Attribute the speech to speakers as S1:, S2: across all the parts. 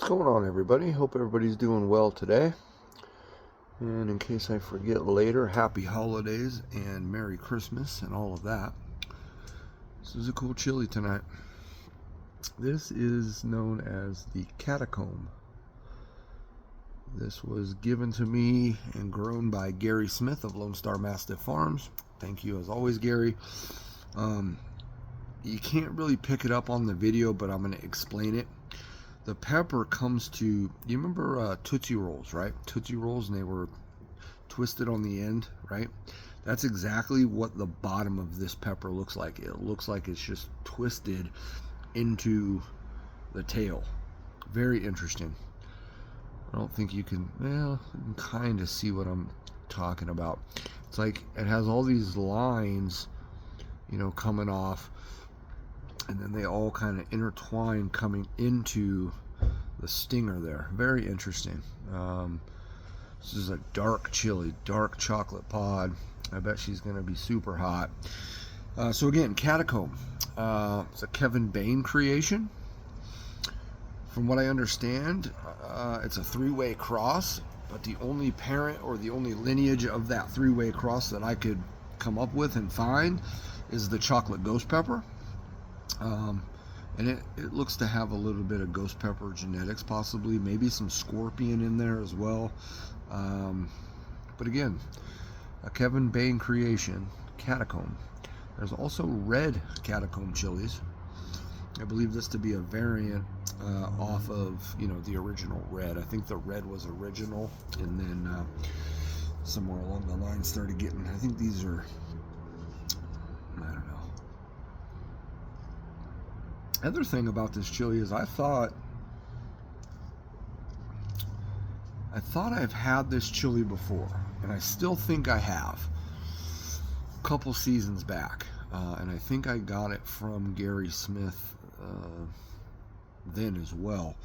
S1: What's going on, everybody? Hope everybody's doing well today. And in case I forget later, happy holidays and Merry Christmas and all of that. This is a cool chili tonight. This is known as the Catacomb. This was given to me and grown by Gary Smith of Lone Star Mastiff Farms. Thank you as always, Gary. You can't really pick it up on the video, but I'm going to explain it. The pepper comes to, you remember Tootsie Rolls, right? Tootsie Rolls, and they were twisted on the end, right? That's exactly what the bottom of this pepper looks like. It looks like it's just twisted into the tail. Very interesting. I don't think you can, well, you can kind of see what I'm talking about. It's like it has all these lines, you know, coming off, and then they all kind of intertwine coming into the stinger there. Very interesting. This is a dark chili, dark chocolate pod. I bet she's going to be super hot. So again, Catacomb. It's a Kevin Bain creation. From what I understand, it's a three-way cross, but the only parent or the only lineage of that three-way cross that I could come up with and find is the chocolate ghost pepper. And it looks to have a little bit of ghost pepper genetics, possibly, maybe some scorpion in there as well. But again, a Kevin Bain creation, Catacomb. There's also red Catacomb chilies. I believe this to be a variant off of, you know, the original red. I think the red was original, and then somewhere along the line started getting, I think these are, I don't know. Other thing about this chili is I thought I've had this chili before, and I still think I have, a couple seasons back, and I think I got it from Gary Smith then as well,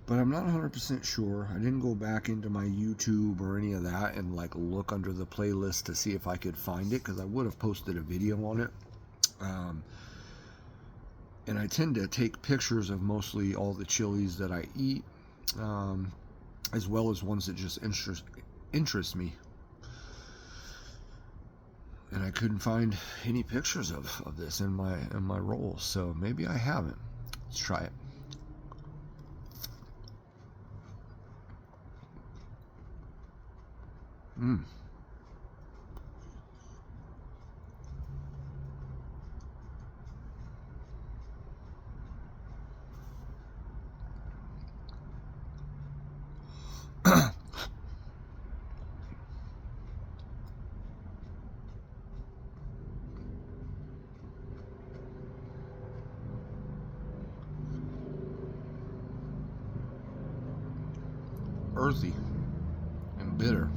S1: but I'm not 100% sure. I didn't go back into my YouTube or any of that and like look under the playlist to see if I could find it, because I would have posted a video on it. And I tend to take pictures of mostly all the chilies that I eat, as well as ones that just interest me. And I couldn't find any pictures of this in my rolls, so maybe I haven't. Let's try it. Earthy and bitter.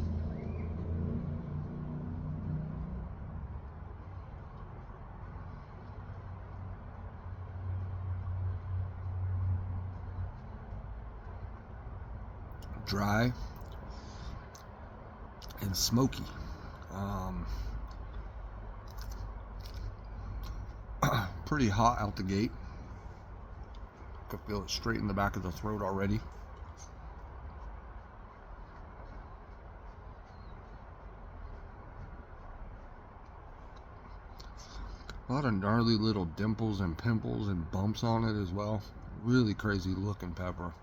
S1: Dry and smoky. Pretty hot out the gate. I can feel it straight in the back of the throat already. A lot of gnarly little dimples and pimples and bumps on it as well. Really crazy looking pepper.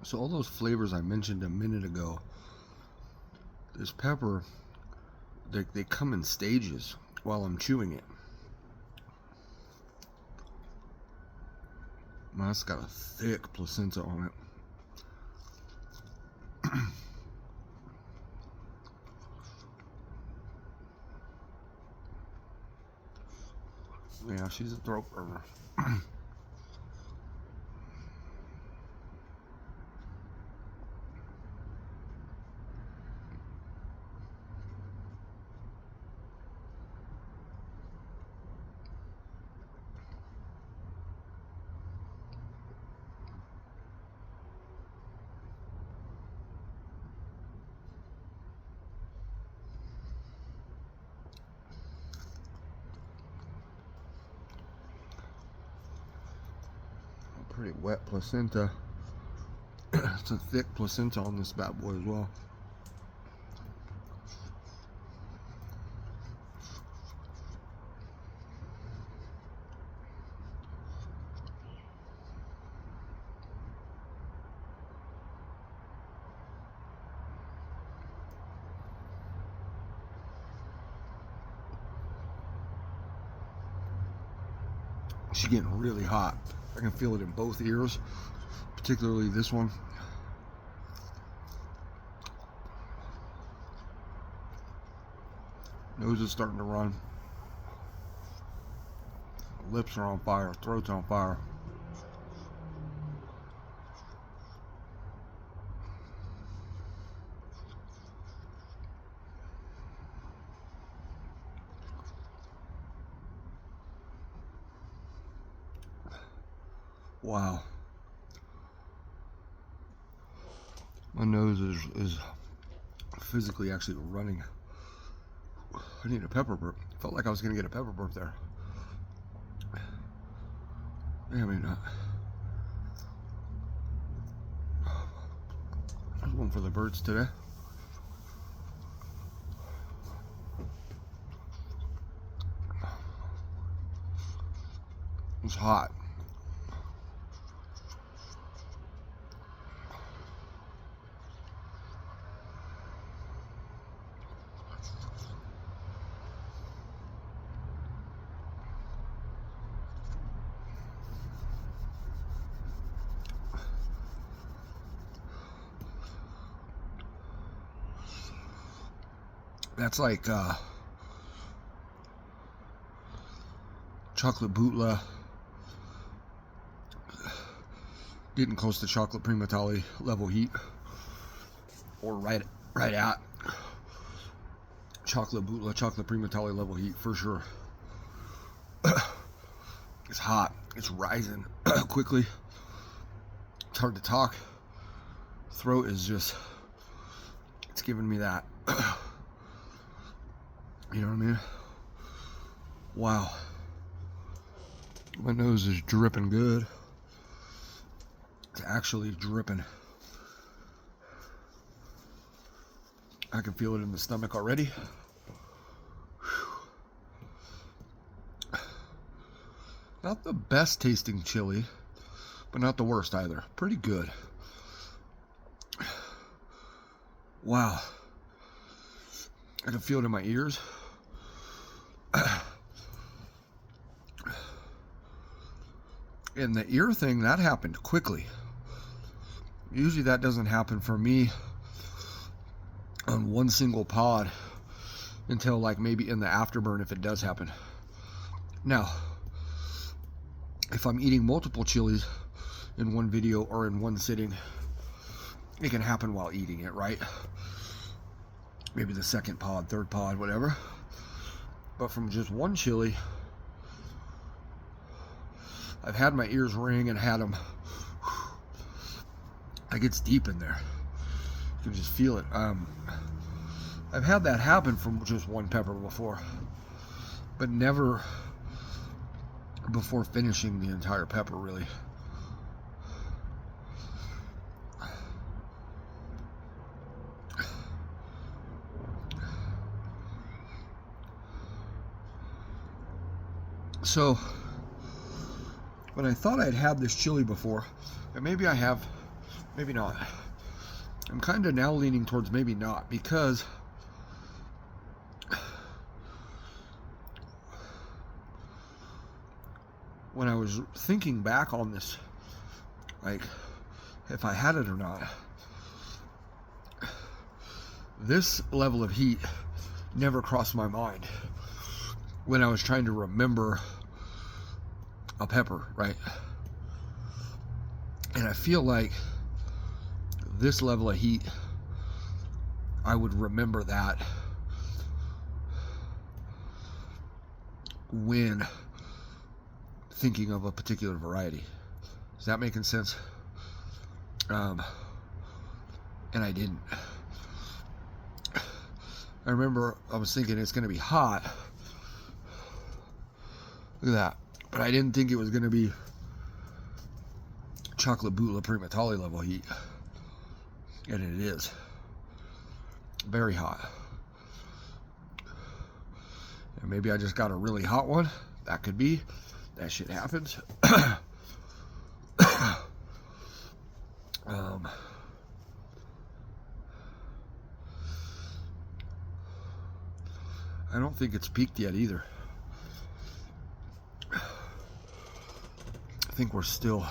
S1: So all those flavors I mentioned a minute ago, this pepper, they come in stages while I'm chewing it. Man, it's got a thick placenta on it. Yeah, she's a throat burner. pretty wet placenta. It's a thick placenta on this bad boy as well. She's getting really hot. I can feel it in both ears, particularly this one. Nose is starting to run. Lips are on fire. Throat's on fire. Wow. My nose is physically actually running. I need a pepper burp. Felt like I was going to get a pepper burp there. Yeah, maybe not. There's one for the birds today. It's hot. That's like chocolate bootla getting close to chocolate primatale level heat, or right at chocolate bootla, chocolate primatale level heat for sure. It's hot. It's rising quickly. It's hard to talk. Throat is just, it's giving me that. You know what I mean? Wow. My nose is dripping good. It's actually dripping. I can feel it in the stomach already. Not the best tasting chili, but not the worst either. Pretty good. Wow. I can feel it in my ears. And the ear thing, that happened quickly. Usually that doesn't happen for me on one single pod until like maybe in the afterburn if it does happen. Now, if I'm eating multiple chilies in one video or in one sitting, it can happen while eating it, right? Maybe the second pod, third pod, whatever. But from just one chili, I've had my ears ring and had them. It gets deep in there. You can just feel it. I've had that happen from just one pepper before, but never before finishing the entire pepper, really. So, when I thought I'd had this chili before, and maybe I have, maybe not. I'm kind of now leaning towards maybe not, because when I was thinking back on this, like, if I had it or not, this level of heat never crossed my mind when I was trying to remember a pepper, right? And I feel like this level of heat, I would remember that when thinking of a particular variety. Is that making sense? And I didn't. I remember I was thinking it's going to be hot. Look at that. But I didn't think it was going to be chocolate boot primatale level heat, and it is very hot. And maybe I just got a really hot one. That could be. That shit happens. I don't think it's peaked yet either. I think we're still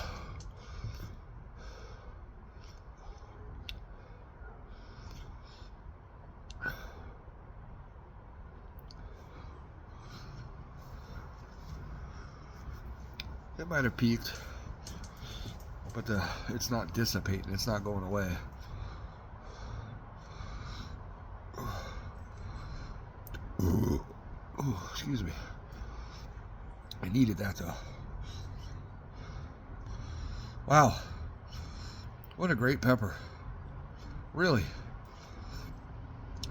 S1: it might have peaked, but it's not dissipating, it's not going away. Ooh, excuse me. I needed that though. Wow. What a great pepper. Really.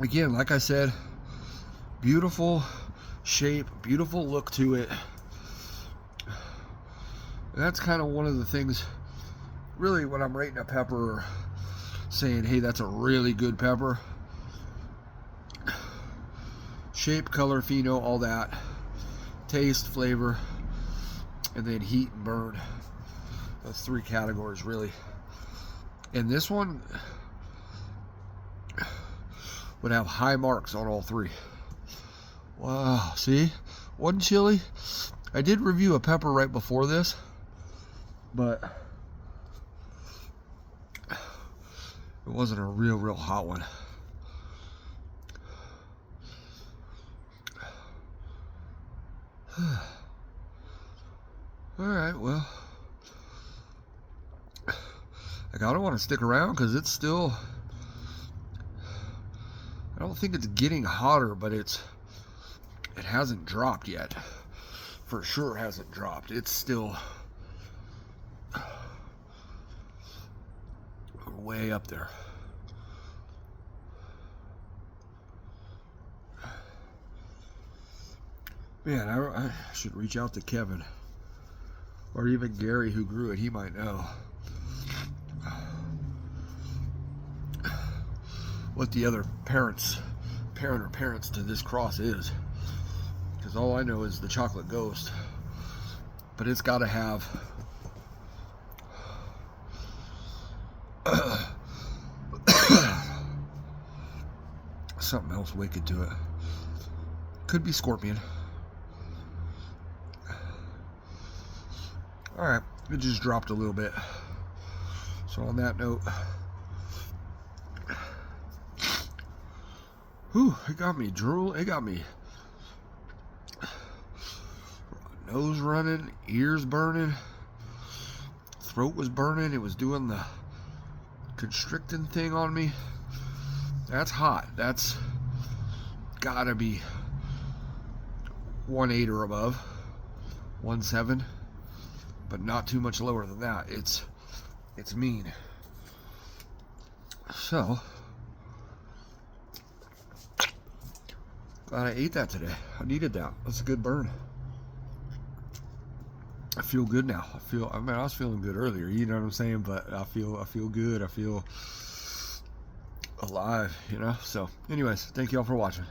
S1: Again, like I said, beautiful shape, beautiful look to it. That's kind of one of the things, really, when I'm rating a pepper, or saying, hey, that's a really good pepper. Shape, color, pheno, all that. Taste, flavor, and then heat and burn. Those three categories, really. And this one would have high marks on all three. Wow, see? One chili. I did review a pepper right before this, but it wasn't a real hot one. Alright, well, I don't want to stick around because it's still, I don't think it's getting hotter, but it hasn't dropped yet. For sure hasn't dropped. It's still way up there. Man, I should reach out to Kevin, or even Gary who grew it. He might know what the other parent or parents to this cross is, because all I know is the chocolate ghost, but it's got to have something else wicked to it. Could be scorpion. Alright, it just dropped a little bit. So on that note, whew, it got me drool, it got me nose running, ears burning, throat was burning, it was doing the constricting thing on me. That's hot. That's gotta be 1.8 or above, 1.7. But not too much lower than that. It's mean. So glad I ate that today. I needed that. That's a good burn. I feel good now. I mean, I was feeling good earlier, you know what I'm saying? But I feel good. I feel alive, you know? So anyways, thank you all for watching.